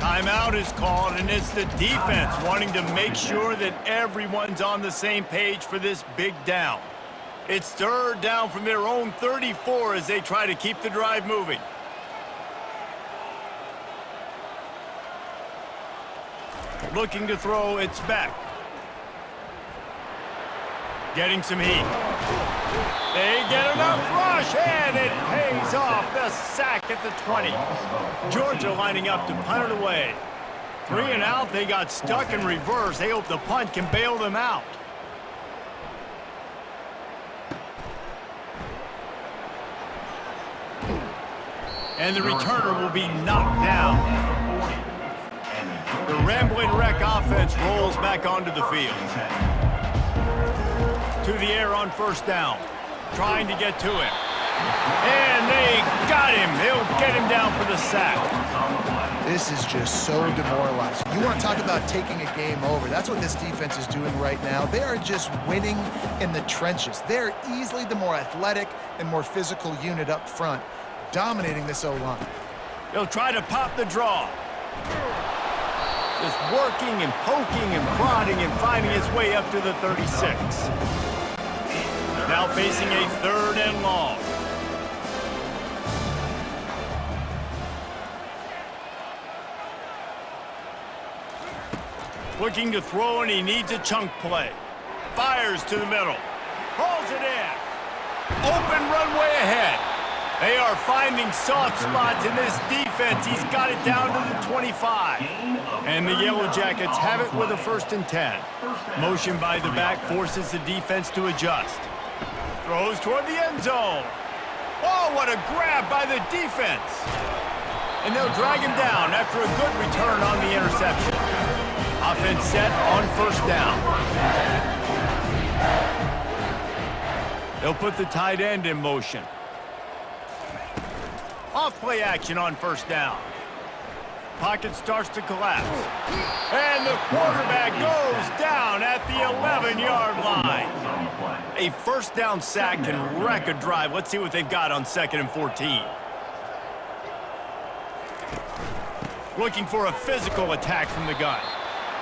Timeout is called, and it's the defense wanting to make sure that everyone's on the same page for this big down. It's third down from their own 34 as they try to keep the drive moving. Looking to throw, it's back. Getting some heat. They get enough rush, and it pays off. The sack at the 20. Georgia lining up to punt it away. 3 and out, they got stuck in reverse. They hope the punt can bail them out. And the returner will be knocked down. The Rambling Wreck offense rolls back onto the field. To the air on first down. Trying to get to him. And they got him. They'll get him down for the sack. This is just so demoralizing. You want to talk about taking a game over. That's what this defense is doing right now. They are just winning in the trenches. They're easily the more athletic and more physical unit up front, dominating this O-line. He'll try to pop the draw. Just working and poking and prodding and finding his way up to the 36. Now facing a third and long. Looking to throw, and he needs a chunk play. Fires to the middle. Pulls it in. Open runway ahead. They are finding soft spots in this defense. He's got it down to the 25. And the Yellow Jackets have it with a 1st and 10. Motion by the back forces the defense to adjust. Throws toward the end zone. Oh, what a grab by the defense. And they'll drag him down after a good return on the interception. Offense set on first down. They'll put the tight end in motion. Off play action on first down. Pocket starts to collapse. And the quarterback goes down at the 11-yard line. A first down sack can wreck a drive. Let's see what they've got on 2nd and 14. Looking for a physical attack from the gun.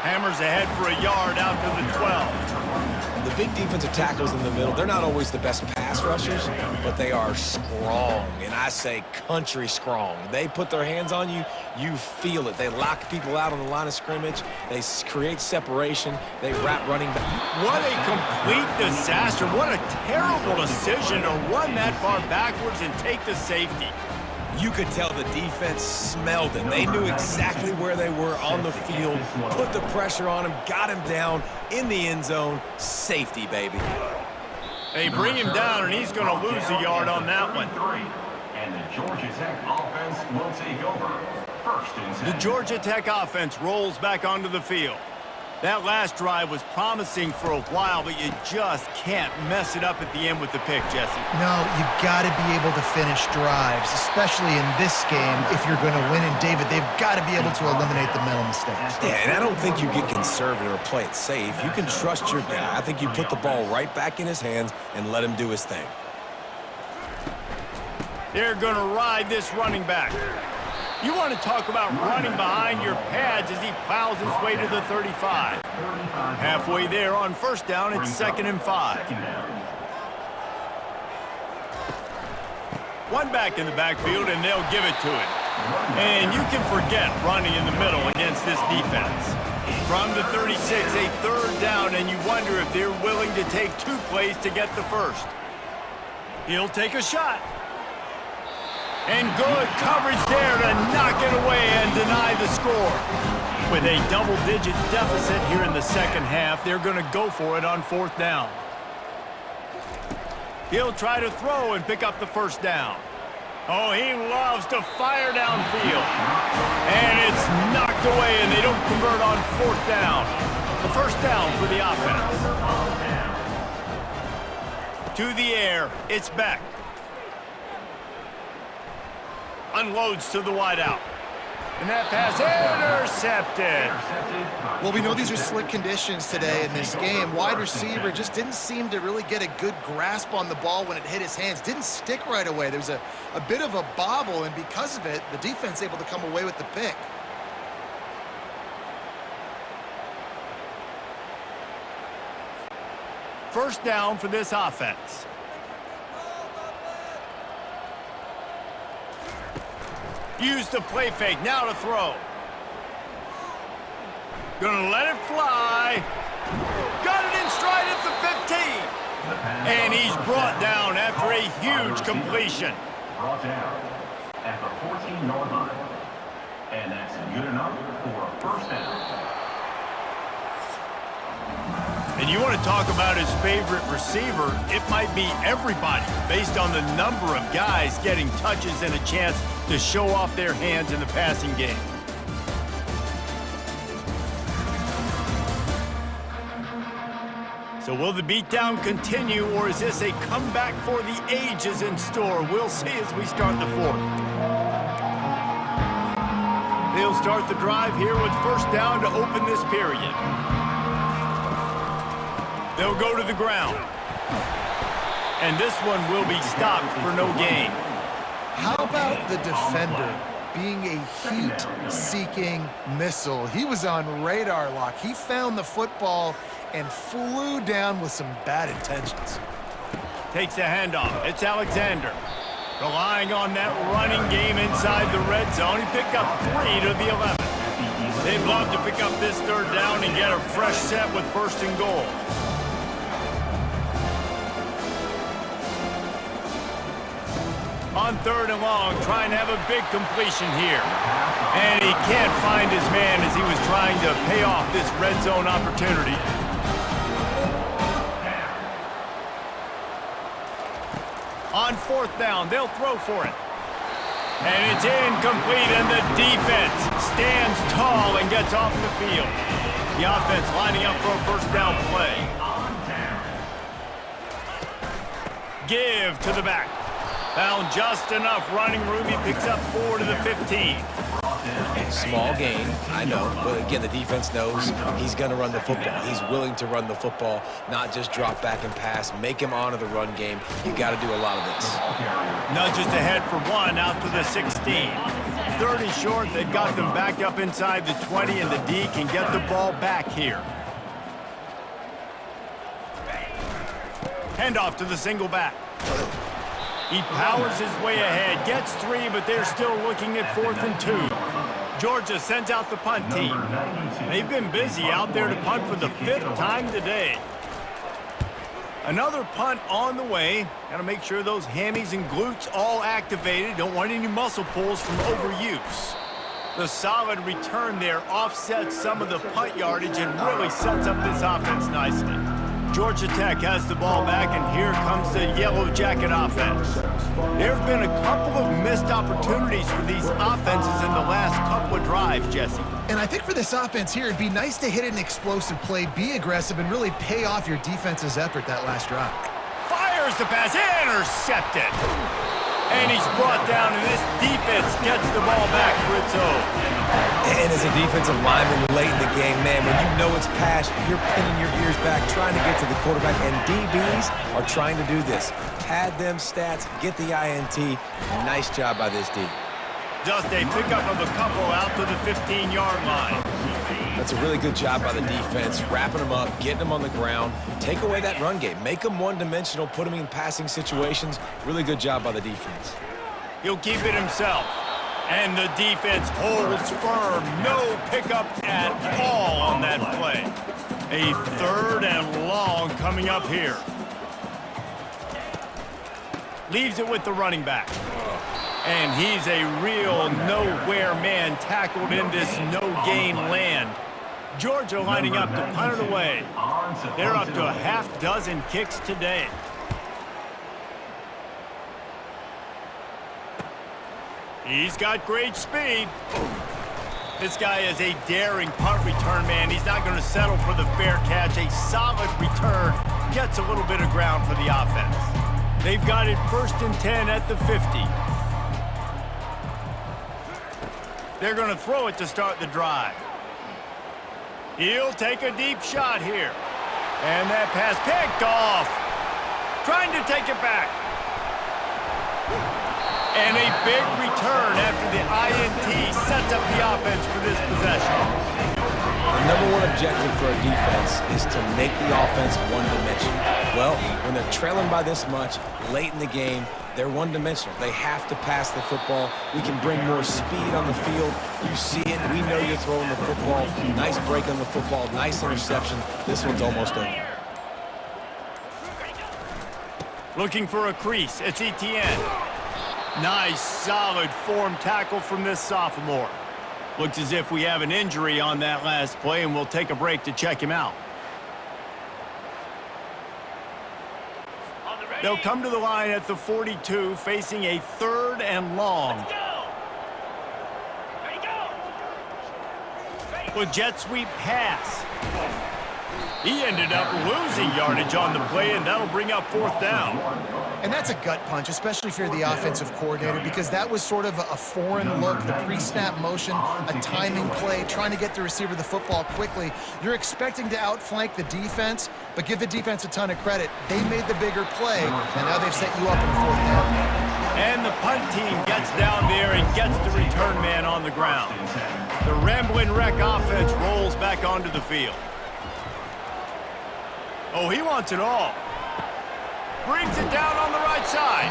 Hammers ahead for a yard out to the 12. The big defensive tackles in the middle, they're not always the best pass rushers, but they are strong, and I say country strong. They put their hands on you, you feel it. They lock people out on the line of scrimmage. They create separation. They wrap running back. What a complete disaster. What a terrible decision to run that far backwards and take the safety. You could tell the defense smelled it. They knew exactly where they were on the field, put the pressure on him, got him down in the end zone. Safety, baby. They bring him down, and he's going to lose a yard on that one. And the Georgia Tech offense will take over. 1st and 10. The Georgia Tech offense rolls back onto the field. That last drive was promising for a while, but you just can't mess it up at the end with the pick, Jesse. No, you've got to be able to finish drives, especially in this game if you're going to win. And, David, they've got to be able to eliminate the mental mistakes. Yeah, and I don't think you get conservative or play it safe. You can trust your guy. I think you put the ball right back in his hands and let him do his thing. They're going to ride this running back. You want to talk about running behind your pads as he plows his way to the 35. Halfway there on first down, it's 2nd and 5. One back in the backfield, and they'll give it to him. And you can forget running in the middle against this defense. From the 36, a 3rd down, and you wonder if they're willing to take 2 plays to get the first. He'll take a shot. And good coverage there to knock it away and deny the score. With a double-digit deficit here in the second half, they're going to go for it on 4th down. He'll try to throw and pick up the first down. Oh, he loves to fire downfield. And it's knocked away, and they don't convert on 4th down. The first down for the offense. To the air, it's back. Unloads to the wideout. And that pass intercepted. Well, we know these are slick conditions today in this game. Wide receiver just didn't seem to really get a good grasp on the ball when it hit his hands. Didn't stick right away. There's a bit of a bobble, and because of it, the defense able to come away with the pick. First down for this offense. Use the play fake, now to throw. Gonna let it fly. Got it in stride at the 15. And he's brought down after a huge completion. Brought down at the 14-yard line. And that's good enough for a first down. And you want to talk about his favorite receiver, it might be everybody, based on the number of guys getting touches and a chance to show off their hands in the passing game. So will the beatdown continue, or is this a comeback for the ages in store? We'll see as we start the fourth. They'll start the drive here with first down to open this period. They'll go to the ground. And this one will be stopped for no gain. How about the defender being a heat-seeking missile? He was on radar lock. He found the football and flew down with some bad intentions. Takes the handoff. It's Alexander. Relying on that running game inside the red zone. He picked up 3 to the 11. They'd love to pick up this third down and get a fresh set with first and goal. On third and long, trying to have a big completion here. And he can't find his man as he was trying to pay off this red zone opportunity. On fourth down, they'll throw for it. And it's incomplete, and the defense stands tall and gets off the field. The offense lining up for a first down play. Give to the back. Found just enough running room. He picks up 4 to the 15. Small gain, I know, but again, the defense knows he's going to run the football. He's willing to run the football, not just drop back and pass, make him honor the run game. You got to do a lot of this. Nudges ahead for 1 out to the 16. 30 short, they've got them back up inside the 20, and the D can get the ball back here. Handoff to the single back. He powers his way ahead, gets 3, but they're still looking at 4th and 2. Georgia sends out the punt team. They've been busy out there to punt for the 5th time today. Another punt on the way. Got to make sure those hammies and glutes all activated. Don't want any muscle pulls from overuse. The solid return there offsets some of the punt yardage and really sets up this offense nicely. Georgia Tech has the ball back, and here comes the Yellow Jacket offense. There have been a couple of missed opportunities for these offenses in the last couple of drives, Jesse. And I think for this offense here, it'd be nice to hit an explosive play, be aggressive, and really pay off your defense's effort that last drive. Fires the pass, intercepted. And he's brought down, and this defense gets the ball back for its own. And as a defensive lineman late in the game, man, when you know it's past, you're pinning your ears back, trying to get to the quarterback, and DBs are trying to do this. Pad them stats, get the INT. Nice job by this D. Just a pickup of a couple out to the 15-yard line. That's a really good job by the defense, wrapping them up, getting them on the ground. Take away that run game. Make them one-dimensional, put them in passing situations. Really good job by the defense. He'll keep it himself. And the defense holds firm. No pickup at all on that play. A 3rd and long coming up here. Leaves it with the running back. And he's a real nowhere man tackled in this no-gain land. Georgia lining up to punt it away. They're up to a half dozen kicks today. He's got great speed. This guy is a daring punt return man. He's not going to settle for the fair catch. A solid return gets a little bit of ground for the offense. They've got it 1st and 10 at the 50. They're going to throw it to start the drive. He'll take a deep shot here. And that pass picked off. Trying to take it back. And a big return after the INT sets up the offense for this possession. The #1 objective for a defense is to make the offense one-dimensional. Well, when they're trailing by this much late in the game, they're one-dimensional. They have to pass the football. We can bring more speed on the field. You see it. We know you're throwing the football. Nice break on the football. Nice interception. This one's almost over. Looking for a crease. It's Etienne. Nice, solid form tackle from this sophomore. Looks as if we have an injury on that last play, and we'll take a break to check him out. They'll come to the line at the 42, facing a 3rd and long. With jet sweep pass. He ended up losing yardage on the play, and that'll bring up 4th down. And that's a gut punch, especially if you're the offensive coordinator, because that was sort of a foreign look, the pre-snap motion, a timing play, trying to get the receiver the football quickly. You're expecting to outflank the defense, but give the defense a ton of credit. They made the bigger play, and now they've set you up in 4th down. And the punt team gets down there and gets the return man on the ground. The Ramblin' Wreck offense rolls back onto the field. Oh, he wants it all. Brings it down on the right side.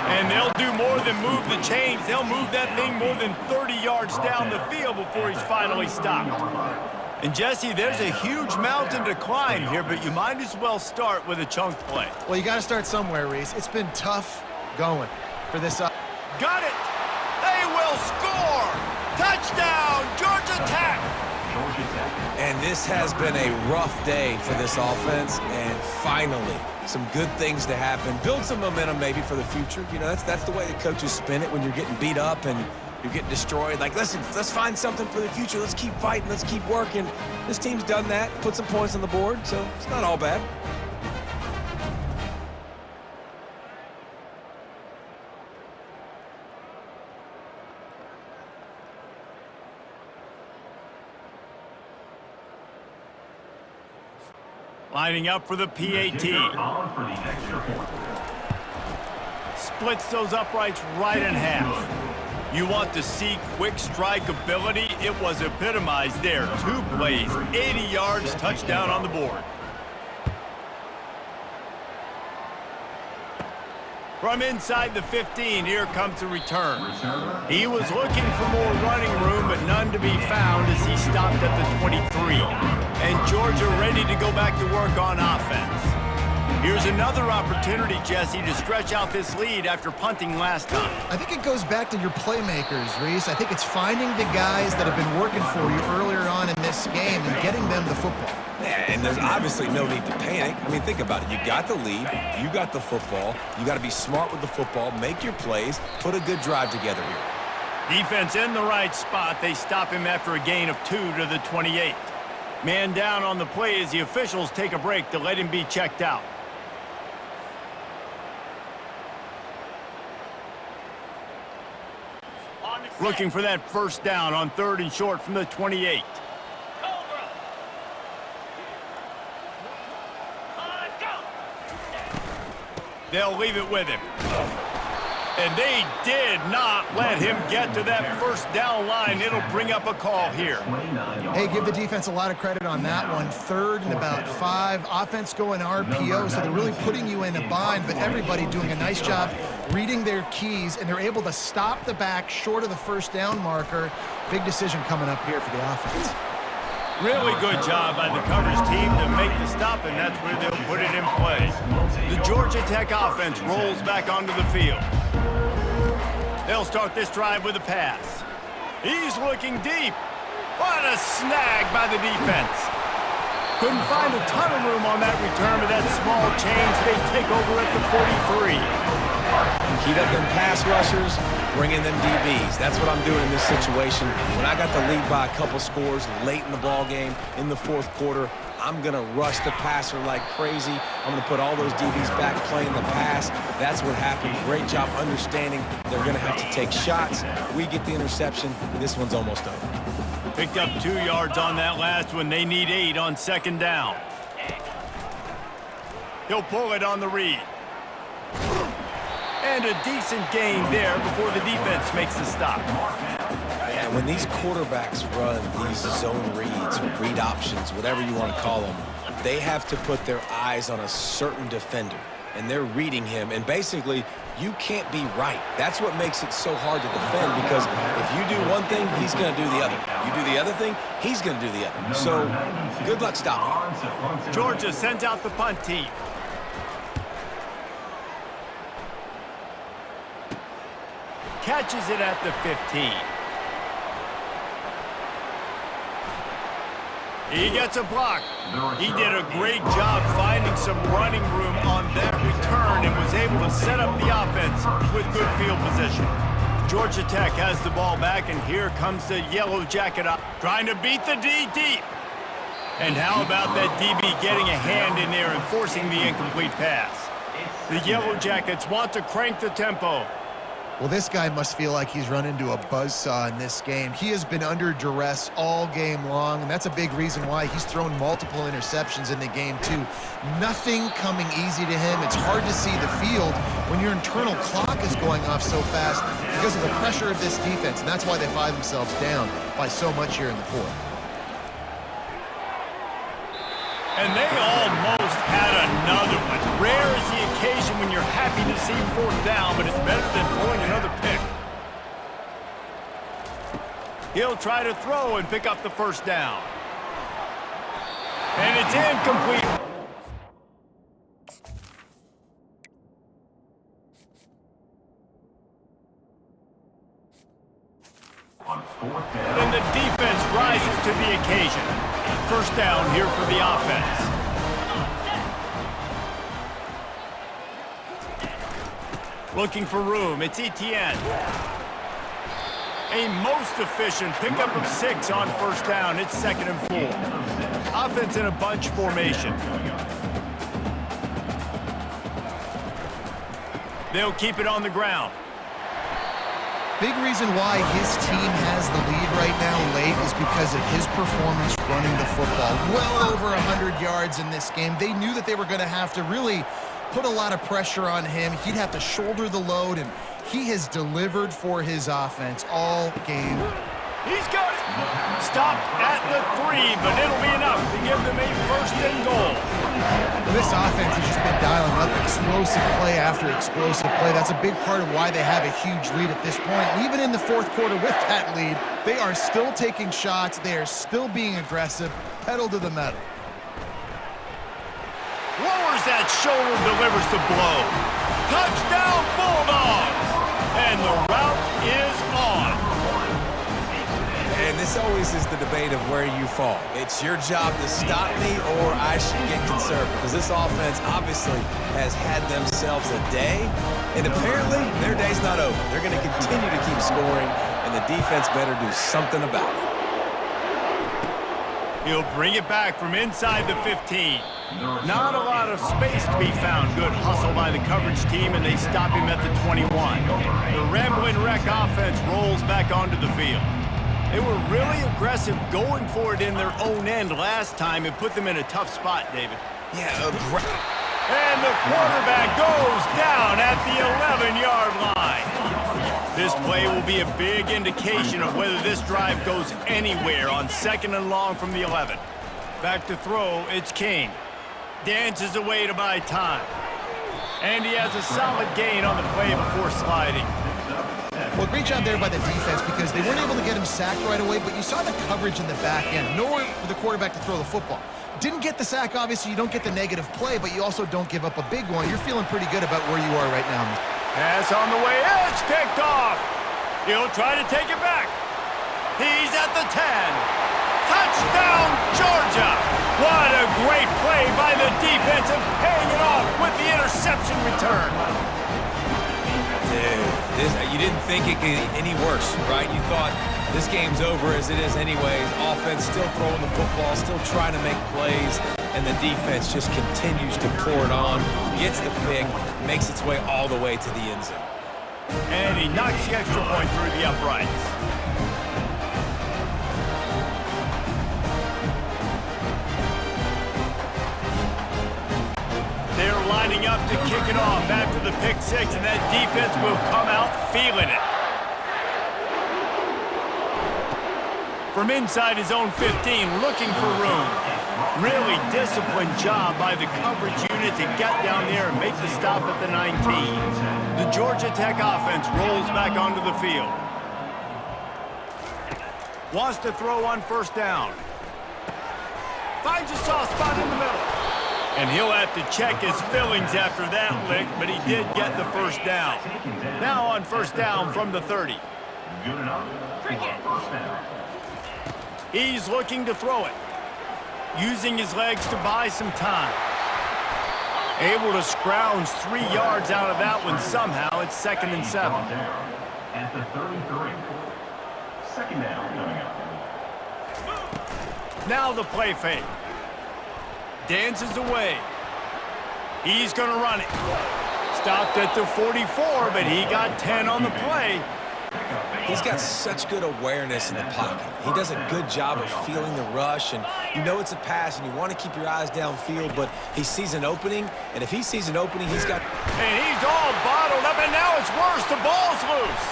And they'll do more than move the chains. They'll move that thing more than 30 yards down the field before he's finally stopped. And, Jesse, there's a huge mountain to climb here, but you might as well start with a chunk play. Well, you got to start somewhere, Reese. It's been tough going for this. Got it! They will score! Touchdown, Georgia Tech! And this has been a rough day for this offense, and finally, some good things to happen. Build some momentum maybe for the future. You know, that's the way the coaches spin it when you're getting beat up and you're getting destroyed. Like, listen, let's find something for the future. Let's keep fighting. Let's keep working. This team's done that, put some points on the board, so it's not all bad. Lining up for the PAT. Splits those uprights right in half. You want to see quick strike ability? It was epitomized there. 2 plays, 80 yards, touchdown on the board. From inside the 15, here comes the return. He was looking for more running room, but none to be found as he stopped at the 23. And Georgia ready to go back to work on offense. Here's another opportunity, Jesse, to stretch out this lead after punting last time. I think it goes back to your playmakers, Reese. I think it's finding the guys that have been working for you earlier on in this game and getting them the football. Yeah, and there's obviously no need to panic. I mean, think about it. You got the lead. You got the football. You got to be smart with the football, make your plays, put a good drive together here. Defense in the right spot. They stop him after a gain of 2 to the 28. Man down on the play as the officials take a break to let him be checked out. Looking for that first down on 3rd and short from the 28. They'll leave it with him. And they did not let him get to that first down line. It'll bring up a call here. Hey, give the defense a lot of credit on that one. 3rd and about 5. Offense going RPO, so they're really putting you in a bind, but everybody doing a nice job reading their keys, and they're able to stop the back short of the first down marker. Big decision coming up here for the offense. Really good job by the coverage team to make the stop, and that's where they'll put it in play. The Georgia Tech offense rolls back onto the field. They'll start this drive with a pass. He's looking deep. What a snag by the defense. Couldn't find a ton of room on that return, but that small change, they take over at the 43. Heat up them pass rushers, bring in them DBs. That's what I'm doing in this situation. When I got the lead by a couple scores late in the ball game, in the 4th quarter, I'm going to rush the passer like crazy. I'm going to put all those DBs back playing the pass. That's what happened. Great job understanding they're going to have to take shots. We get the interception. This one's almost over. Picked up 2 yards on that last one. They need 8 on 2nd down. He'll pull it on the read. And a decent gain there before the defense makes the stop. Yeah, when these quarterbacks run these zone reads or read options, whatever you want to call them, they have to put their eyes on a certain defender, and they're reading him. And basically, you can't be right. That's what makes it so hard to defend, because if you do one thing, he's going to do the other. You do the other thing, he's going to do the other. So good luck stopping him. Georgia sends out the punt team. Catches it at the 15. He gets a block. He did a great job finding some running room on that return and was able to set up the offense with good field position. Georgia Tech has the ball back, and here comes the Yellow Jacket up, trying to beat the D deep. And how about that DB getting a hand in there and forcing the incomplete pass? The Yellow Jackets want to crank the tempo. Well, this guy must feel like he's run into a buzzsaw in this game. He has been under duress all game long, and that's a big reason why he's thrown multiple interceptions in the game, too. Nothing coming easy to him. It's hard to see the field when your internal clock is going off so fast because of the pressure of this defense, and that's why they find themselves down by so much here in the fourth. And they almost had another one. Rare is the occasion when you're happy to see fourth down, but it's better than throwing another pick. He'll try to throw and pick up the first down. And it's incomplete. On fourth down. And the defense rises to the occasion. First down here for the offense. Looking for room, it's Etienne. A most efficient pickup of 6 on first down. It's 2nd and 4. Offense in a bunch formation. They'll keep it on the ground. Big reason why his team has the lead right now late is because of his performance running the football. Well over 100 yards in this game. They knew that they were going to have to really put a lot of pressure on him. He'd have to shoulder the load, and he has delivered for his offense all game. He's got it. Stopped at the 3, but it'll be enough to give them a 1st and goal. This offense has just been dialing up explosive play after explosive play. That's a big part of why they have a huge lead at this point. And even in the fourth quarter with that lead, they are still taking shots. They are still being aggressive, pedal to the metal. Lowers that shoulder, delivers the blow. Touchdown, Bulldogs! And the route is on. And this always is the debate of where you fall. It's your job to stop me, or I should get conservative. Because this offense obviously has had themselves a day, and apparently their day's not over. They're going to continue to keep scoring, and the defense better do something about it. He'll bring it back from inside the 15. Not a lot of space to be found. Good hustle by the coverage team, and they stop him at the 21. The Ramblin' Wreck offense rolls back onto the field. They were really aggressive going for it in their own end last time. It put them in a tough spot, David. Yeah, and the quarterback goes down at the 11-yard line. This play will be a big indication of whether this drive goes anywhere on 2nd and long from the 11. Back to throw, it's King. Dances away to buy time. And he has a solid gain on the play before sliding. Well, great job there by the defense because they weren't able to get him sacked right away, but you saw the coverage in the back end. Nowhere for the quarterback to throw the football. Didn't get the sack, obviously. You don't get the negative play, but you also don't give up a big one. You're feeling pretty good about where you are right now. Pass on the way. It's picked off. He'll try to take it back. He's at the 10. Touchdown, Georgia. What a great play by the defense and paying it off with the interception return. Dude, you didn't think it could get any worse, right? You thought this game's over as it is anyways. Offense still throwing the football, still trying to make plays, and the defense just continues to pour it on, gets the pick, makes its way all the way to the end zone. And he knocks the extra point through the uprights. They're lining up to kick it off after the pick 6, and that defense will come out feeling it. From inside his own 15, looking for room. Really disciplined job by the coverage unit to get down there and make the stop at the 19. The Georgia Tech offense rolls back onto the field. Wants to throw on first down. Finds a soft spot in the middle. And he'll have to check his fillings after that lick, but he did get the first down. Now on first down from the 30. Good enough for a first down. He's looking to throw it. Using his legs to buy some time. Able to scrounge 3 yards out of that one somehow. It's 2nd and 7. At the 33. Second down coming up. Now the play fake. Dances away. He's going to run it. Stopped at the 44, but he got 10 on the play. He's got such good awareness in the pocket. He does a good job of feeling the rush, and you know it's a pass, and you want to keep your eyes downfield, but he sees an opening, and if he sees an opening, he's got... And he's all bottled up, and now it's worse. The ball's loose.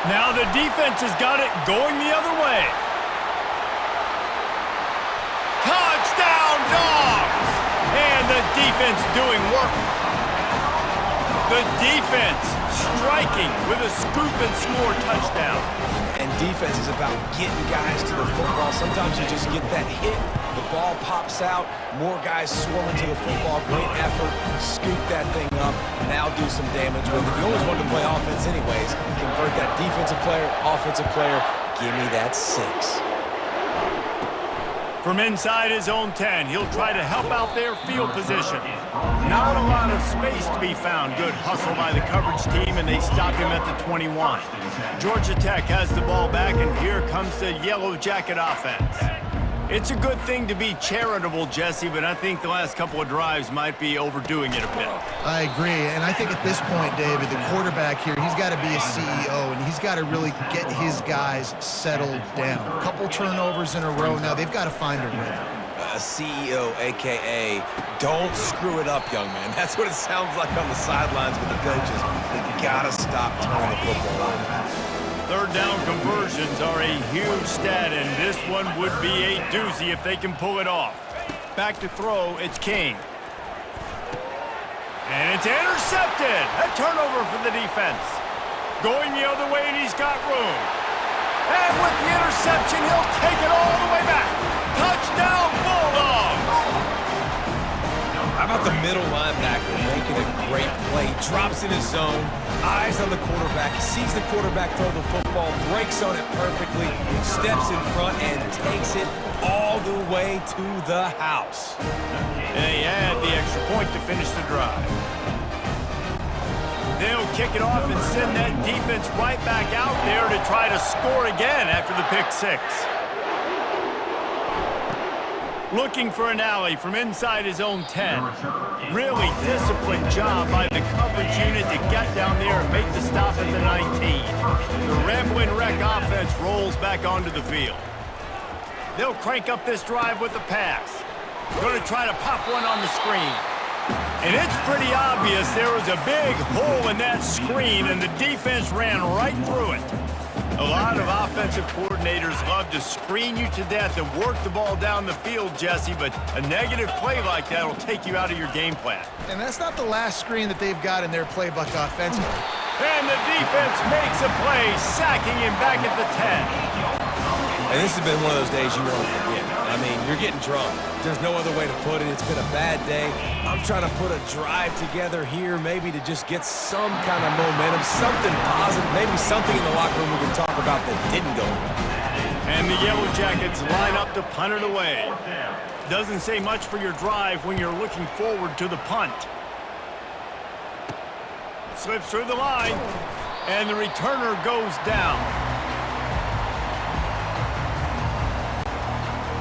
Now the defense has got it going the other way. Touchdown, Dogs! And the defense doing work. The defense striking with a scoop and score touchdown. And defense is about getting guys to the football. Sometimes you just get that hit, the ball pops out, more guys swarming to the football, great effort, scoop that thing up, now do some damage with it. You always want to play offense anyways. Convert that defensive player, offensive player, give me that 6. From inside his own 10, he'll try to help out their field position. Not a lot of space to be found. Good hustle by the coverage team, and they stop him at the 21. Georgia Tech has the ball back, and here comes the Yellow Jacket offense. It's a good thing to be charitable, Jesse, but I think the last couple of drives might be overdoing it a bit. I agree, and I think at this point, David, the quarterback here, he's got to be a CEO, and he's got to really get his guys settled down. A couple turnovers in a row now. They've got to find a rhythm. A CEO, a.k.a. don't screw it up, young man. That's what it sounds like on the sidelines with the coaches. They got to stop turning the football over. Third down conversions are a huge stat, and this one would be a doozy if they can pull it off. Back to throw, it's King. And it's intercepted. A turnover for the defense. Going the other way, and he's got room. And with the interception, he'll take it all the way back. Touchdown, Bulldogs! How about the middle linebacker making a great play? Drops in his zone, eyes on the quarterback, sees the quarterback throw the football, breaks on it perfectly, steps in front, and takes it all the way to the house. And they add the extra point to finish the drive. They'll kick it off and send that defense right back out there to try to score again after the pick 6. Looking for an alley from inside his own 10. Really disciplined job by the coverage unit to get down there and make the stop at the 19. The Ramblin' Wreck offense rolls back onto the field. They'll crank up this drive with a pass. Going to try to pop one on the screen. And it's pretty obvious there was a big hole in that screen, and the defense ran right through it. A lot of offensive coordinators love to screen you to death and work the ball down the field, Jesse, but a negative play like that will take you out of your game plan. And that's not the last screen that they've got in their playbook offensively. And the defense makes a play, sacking him back at the 10. And this has been one of those days you won't forget. I mean, you're getting drunk. There's no other way to put it. It's been a bad day. I'm trying to put a drive together here, maybe to just get some kind of momentum, something positive, maybe something in the locker room we can talk about that didn't go well. And the Yellow Jackets line up to punt it away. Doesn't say much for your drive when you're looking forward to the punt. Slips through the line, and the returner goes down.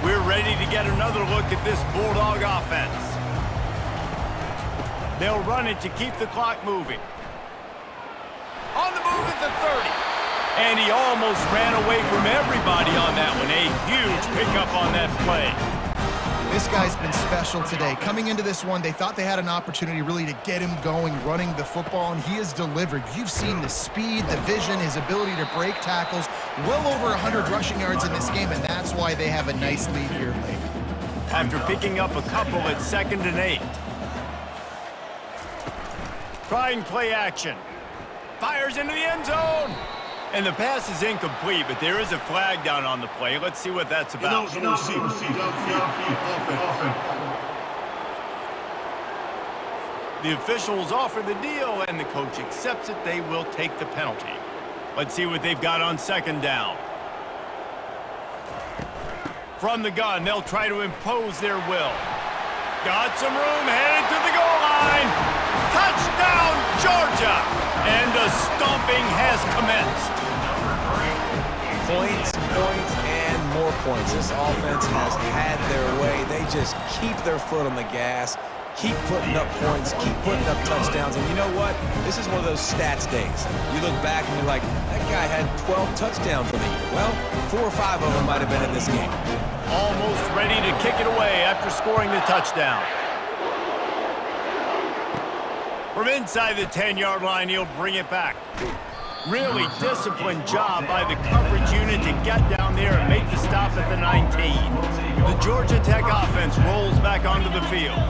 We're ready to get another look at this Bulldog offense. They'll run it to keep the clock moving. On the move at the 30. And he almost ran away from everybody on that one. A huge pickup on that play. This guy's been special today. Coming into this one, they thought they had an opportunity really to get him going, running the football, and he has delivered. You've seen the speed, the vision, his ability to break tackles. Well over 100 rushing yards in this game, and that's why they have a nice lead here late. after picking up a couple at 2nd and 8. Trying play action. Fires into the end zone. And the pass is incomplete, but there is a flag down on the play. Let's see what that's about. The officials offer the deal, and the coach accepts it. They will take the penalty. Let's see what they've got on 2nd down. From the gun, they'll try to impose their will. Got some room, headed to the goal line. Touchdown, Georgia! And the stomping has commenced. Points, and more points. This offense has had their way. They just keep their foot on the gas, keep putting up points, keep putting up touchdowns. And you know what? This is one of those stats days. You look back and you're like, that guy had 12 touchdowns in the year. Well, 4 or 5 of them might have been in this game. Almost ready to kick it away after scoring the touchdown. From inside the 10-yard line, he'll bring it back. Really disciplined job by the coverage unit to get down there and make the stop at the 19. The Georgia Tech offense rolls back onto the field.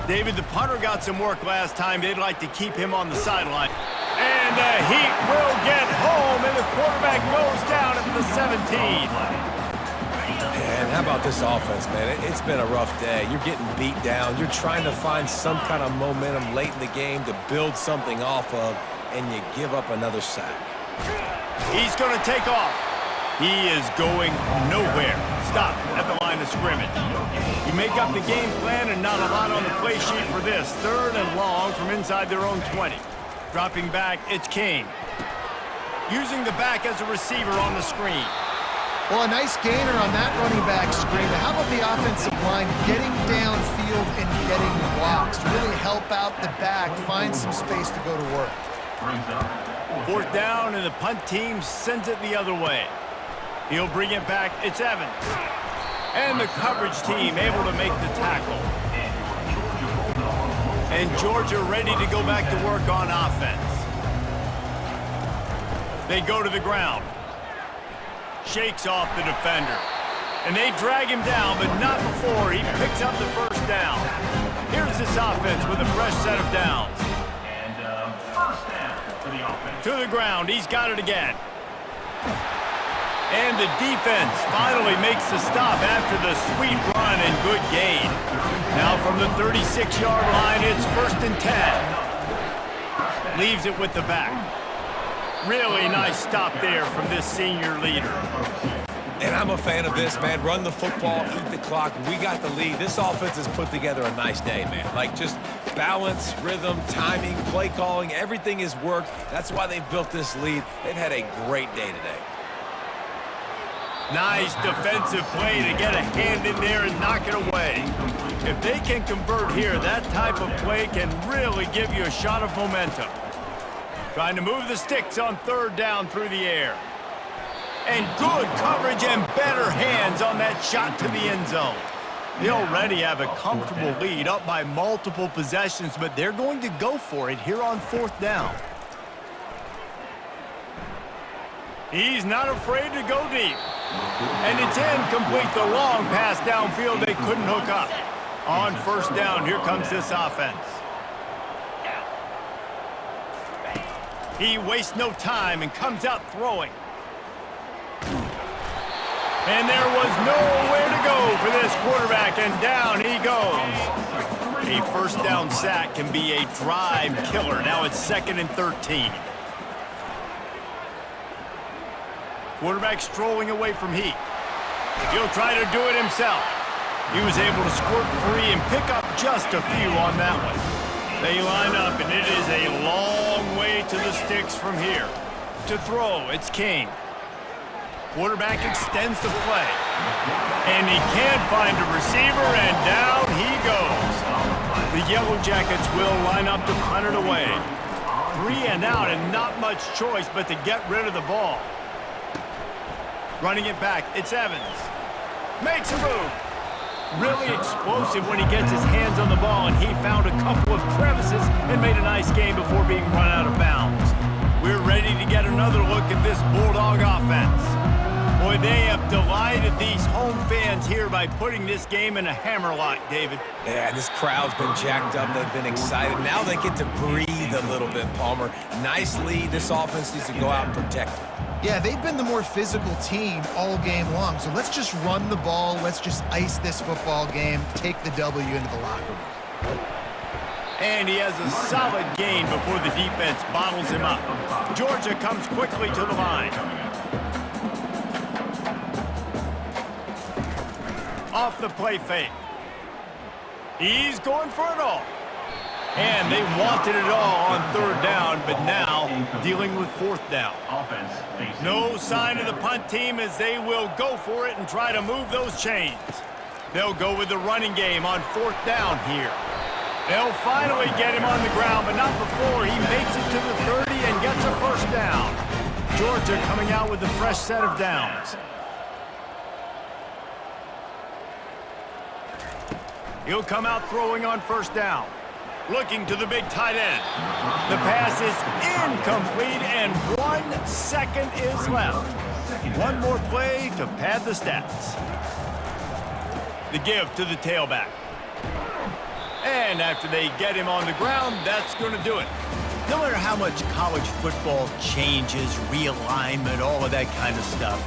David, the punter got some work last time. They'd like to keep him on the sideline. And the Heat will get home, and the quarterback goes down at the 17. And how about this offense, man? It's been a rough day. You're getting beat down. You're trying to find some kind of momentum late in the game to build something off of, and you give up another sack. He's going to take off. He is going nowhere. Stop at the line of scrimmage. You make up the game plan and not a lot on the play sheet for this. 3rd and long from inside their own 20. Dropping back, it's King. Using the back as a receiver on the screen. Well, a nice gainer on that running back screen. But how about the offensive line getting downfield and getting blocks to really help out the back, find some space to go to work? 4th down, and the punt team sends it the other way. He'll bring it back. It's Evans. And the coverage team able to make the tackle. And Georgia ready to go back to work on offense. They go to the ground. Shakes off the defender. And they drag him down, but not before he picks up the 1st down. Here's this offense with a fresh set of downs. To the ground, he's got it again. And the defense finally makes the stop after the sweet run and good gain. Now from the 36-yard line, it's 1st and 10. Leaves it with the back. Really nice stop there from this senior leader. And I'm a fan of this, man. Run the football, eat the clock. We got the lead. This offense has put together a nice day, man. Like, just balance, rhythm, timing, play calling, everything has worked. That's why they've built this lead. They've had a great day today. Nice defensive play to get a hand in there and knock it away. If they can convert here, that type of play can really give you a shot of momentum. Trying to move the sticks on 3rd down through the air. And good coverage and better hands on that shot to the end zone. They already have a comfortable lead, up by multiple possessions, but they're going to go for it here on 4th down. He's not afraid to go deep. And it's incomplete, the long pass downfield they couldn't hook up. On 1st down, here comes this offense. He wastes no time and comes out throwing. And there was nowhere to go for this quarterback, and down he goes. A 1st down sack can be a drive killer. Now it's 2nd and 13. Quarterback strolling away from Heat. He'll try to do it himself. He was able to squirt free and pick up just a few on that one. They line up, and it is a long way to the sticks from here. To throw, it's King. Quarterback extends the play. And he can't find a receiver, and down he goes. The Yellow Jackets will line up to punt it away. 3 and out, and not much choice but to get rid of the ball. Running it back, it's Evans. Makes a move. Really explosive when he gets his hands on the ball, and he found a couple of crevices and made a nice game before being run out of bounds. We're ready to get another look at this Bulldog offense. Boy, they have delighted these home fans here by putting this game in a hammerlock, David. Yeah, this crowd's been jacked up. They've been excited. Now they get to breathe a little bit, Palmer. Nice lead. This offense needs to go out and protect it. Yeah, they've been the more physical team all game long. So let's just run the ball. Let's just ice this football game, take the W into the locker room. And he has a solid gain before the defense bottles him up. Georgia comes quickly to the line. Off the play fake. He's going for it all. And they wanted it all on third down, but now dealing with fourth down. No sign of the punt team as they will go for it and try to move those chains. They'll go with the running game on fourth down here. They'll finally get him on the ground, but not before he makes it to the 30 and gets a first down. Georgia coming out with a fresh set of downs. He'll come out throwing on first down. Looking to the big tight end. The pass is incomplete, and 1 second is left. One more play to pad the stats. The give to the tailback. And after they get him on the ground, that's going to do it. No matter how much college football changes, realignment, all of that kind of stuff,